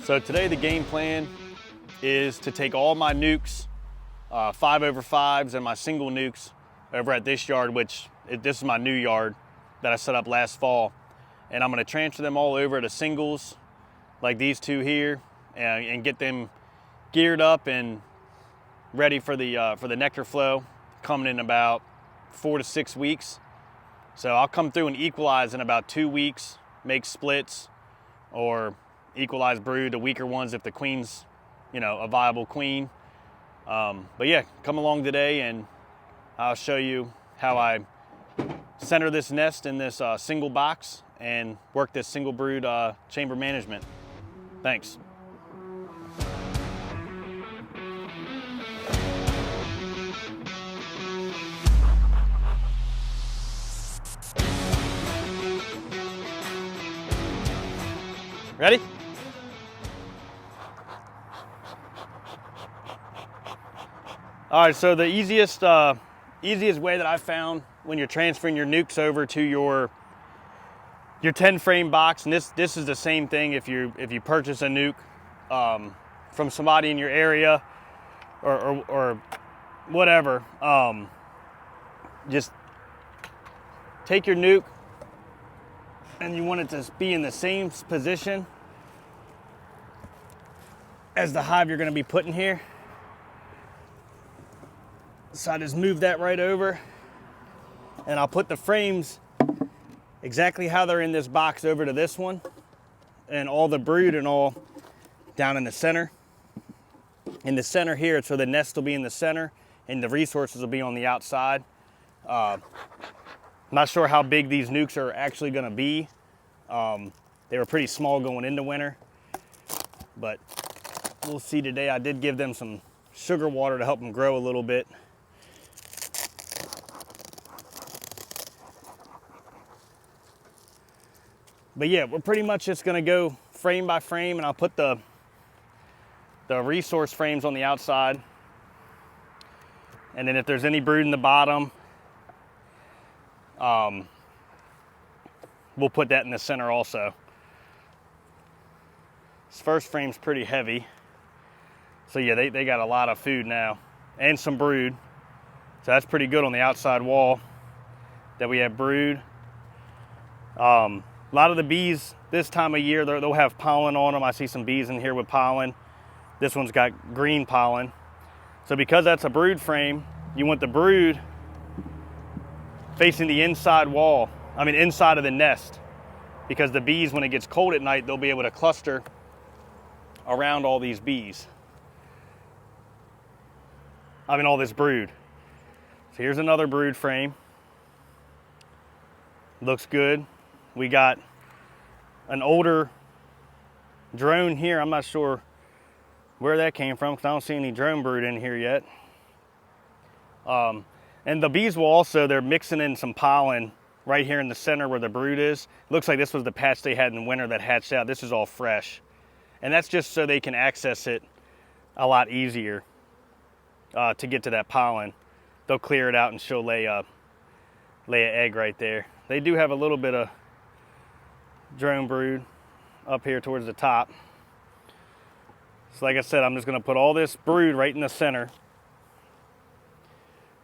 So today the game plan is to take all my nukes, 5/5s and my single nukes over at this yard, this is my new yard that I set up last fall. And I'm gonna transfer them all over to singles like these two here and get them geared up and ready for the nectar flow coming in about 4 to 6 weeks. So I'll come through and equalize in about 2 weeks, make splits or equalize brood, the weaker ones if the queen's, a viable queen. But yeah, come along today and I'll show you how I center this nest in this single box and work this single brood chamber management. Thanks. Ready? All right, so the easiest way that I found when you're transferring your nukes over to your 10 frame box, and this is the same thing if you purchase a nuke from somebody in your area or whatever, just take your nuke and you want it to be in the same position as the hive you're going to be putting here. So I just move that right over and I'll put the frames exactly how they're in this box over to this one, and all the brood and all down in the center. In the center here, so the nest will be in the center and the resources will be on the outside. I'm not sure how big these nukes are actually going to be. They were pretty small going into winter, but we'll see today. I did give them some sugar water to help them grow a little bit. But yeah, we're pretty much just gonna go frame by frame, and I'll put the resource frames on the outside. And then if there's any brood in the bottom, we'll put that in the center also. This first frame's pretty heavy. So yeah, they got a lot of food now and some brood. So that's pretty good on the outside wall that we have brood. A lot of the bees this time of year, they'll have pollen on them. I see some bees in here with pollen. This one's got green pollen. So because that's a brood frame, you want the brood facing the inside wall, inside of the nest, because the bees, when it gets cold at night, they'll be able to cluster around all these bees. All this brood. So here's another brood frame. Looks good. We got an older drone here. I'm not sure where that came from because I don't see any drone brood in here yet. And the bees will also, they're mixing in some pollen right here in the center where the brood is. Looks like this was the patch they had in winter that hatched out. This is all fresh. And that's just so they can access it a lot easier to get to that pollen. They'll clear it out and she'll lay an egg right there. They do have a little bit of drone brood up here towards the top. So like I said, I'm just going to put all this brood right in the center.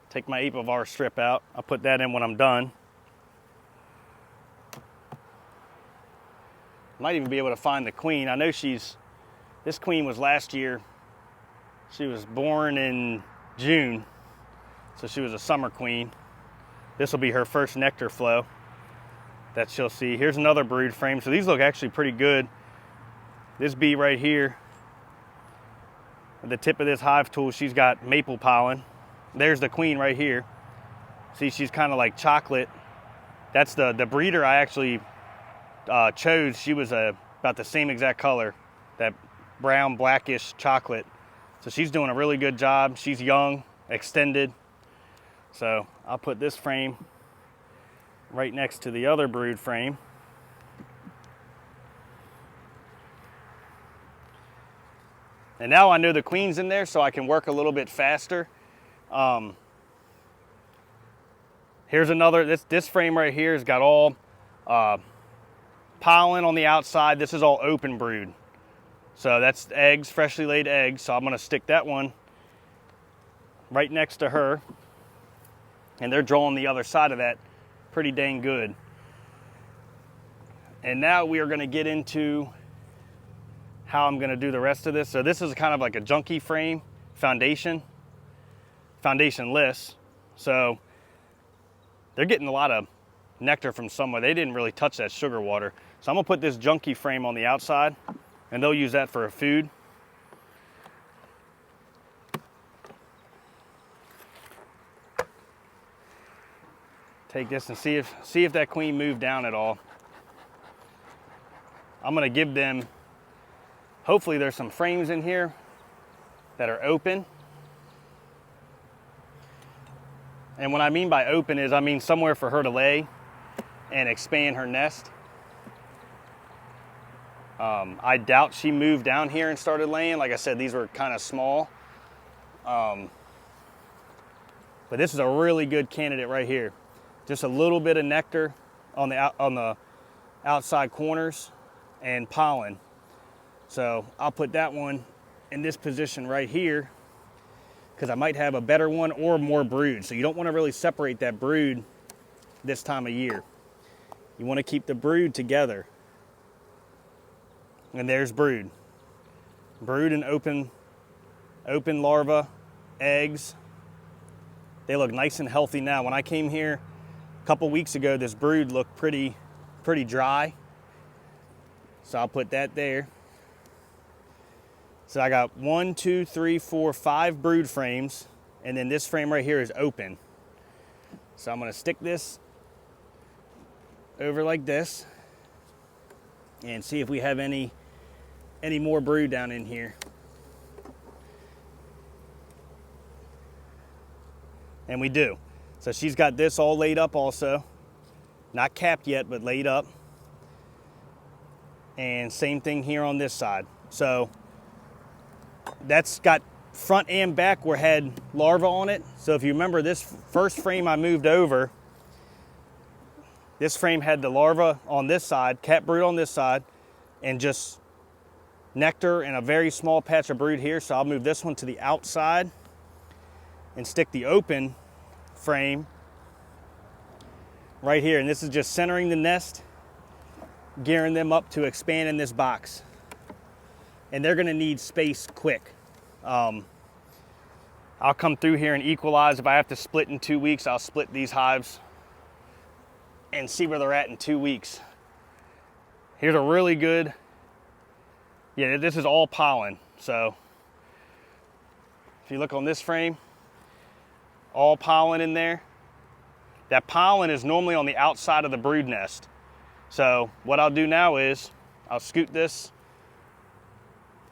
Take my Apivar strip out. I'll put that in when I'm done. Might even be able to find the queen. I know this queen was last year. She was born in June, so she was a summer queen. This will be her first nectar flow that she'll see. Here's another brood frame. So these look actually pretty good. This bee right here, at the tip of this hive tool, she's got maple pollen. There's the queen right here. See, she's kind of like chocolate. That's the breeder I actually chose. She was about the same exact color, that brown, blackish chocolate. So she's doing a really good job. She's young, extended. So I'll put this frame right next to the other brood frame. And now I know the queen's in there, so I can work a little bit faster. Here's another, this frame right here has got all pollen on the outside. This is all open brood. So that's eggs, freshly laid eggs. So I'm gonna stick that one right next to her. And they're drawing the other side of that pretty dang good. And now we are gonna get into how I'm gonna do the rest of this. So this is kind of like a junkie frame foundationless. So they're getting a lot of nectar from somewhere. They didn't really touch that sugar water. So I'm gonna put this junkie frame on the outside, and they'll use that for a food. Take this and see if that queen moved down at all. I'm gonna give them, hopefully there's some frames in here that are open. And what I mean by open is I mean somewhere for her to lay and expand her nest. I doubt she moved down here and started laying. Like I said, these were kind of small. But this is a really good candidate right here. Just a little bit of nectar on the outside corners and pollen. So I'll put that one in this position right here because I might have a better one or more brood. So you don't want to really separate that brood this time of year. You want to keep the brood together. And there's brood. Brood and open larva, eggs. They look nice and healthy now. When I came here a couple weeks ago, this brood looked pretty dry. So I'll put that there. So I got 5 brood frames, and then this frame right here is open. So I'm gonna stick this over like this and see if we have any more brood down in here. And we do. So she's got this all laid up also. Not capped yet, but laid up. And same thing here on this side. So that's got front and back where had larvae on it. So if you remember this first frame I moved over, this frame had the larva on this side, cat brood on this side, and just nectar and a very small patch of brood here. So I'll move this one to the outside and stick the open frame right here. And this is just centering the nest, gearing them up to expand in this box. And they're gonna need space quick. I'll come through here and equalize. If I have to split in 2 weeks, I'll split these hives and see where they're at in 2 weeks. Here's a really good, yeah, this is all pollen. So if you look on this frame, all pollen in there. That pollen is normally on the outside of the brood nest. So what I'll do now is I'll scoot this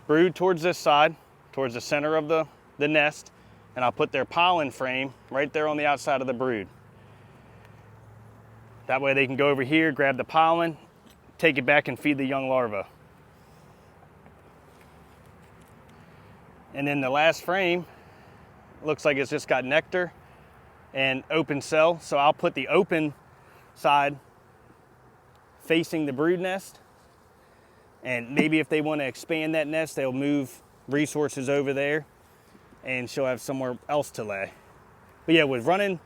brood towards this side, towards the center of the nest, and I'll put their pollen frame right there on the outside of the brood. That way they can go over here, grab the pollen, take it back and feed the young larvae. And then the last frame looks like it's just got nectar and open cell. So I'll put the open side facing the brood nest. And maybe if they want to expand that nest, they'll move resources over there and she'll have somewhere else to lay. But yeah, with running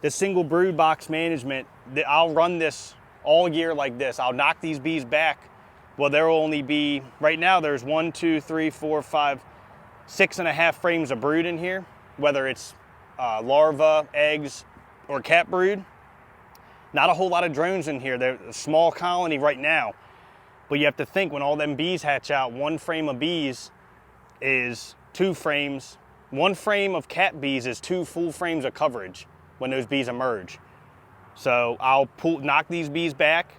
the single brood box management, I'll run this all year like this. I'll knock these bees back. Well, there will only be, right now there's 1, 2, 3, 4, 5, 6.5 frames of brood in here, whether it's larva, eggs, or cat brood. Not a whole lot of drones in here. They're a small colony right now. But you have to think when all them bees hatch out, 1 frame of bees is 2 frames. 1 frame of cat bees is 2 full frames of coverage when those bees emerge. So I'll knock these bees back.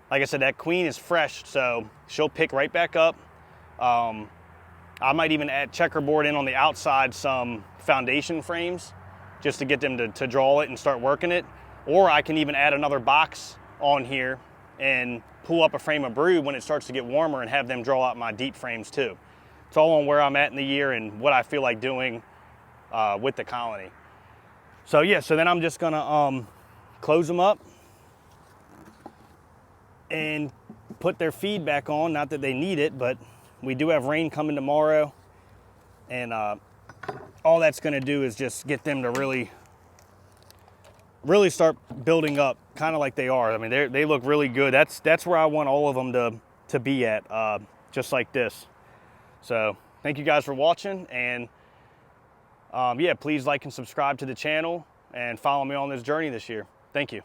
Like I said, that queen is fresh, so she'll pick right back up. I might even add checkerboard in on the outside some foundation frames just to get them to draw it and start working it. Or I can even add another box on here and pull up a frame of brood when it starts to get warmer and have them draw out my deep frames too. It's all on where I'm at in the year and what I feel like doing with the colony. So yeah, so then I'm just gonna close them up and put their feed back on. Not that they need it, but We do have rain coming tomorrow, and all that's going to do is just get them to really start building up, kind of like they are. I mean, they look really good. That's where I want all of them to be at, just like this. So thank you guys for watching, and yeah, please like and subscribe to the channel and follow me on this journey this year. Thank you.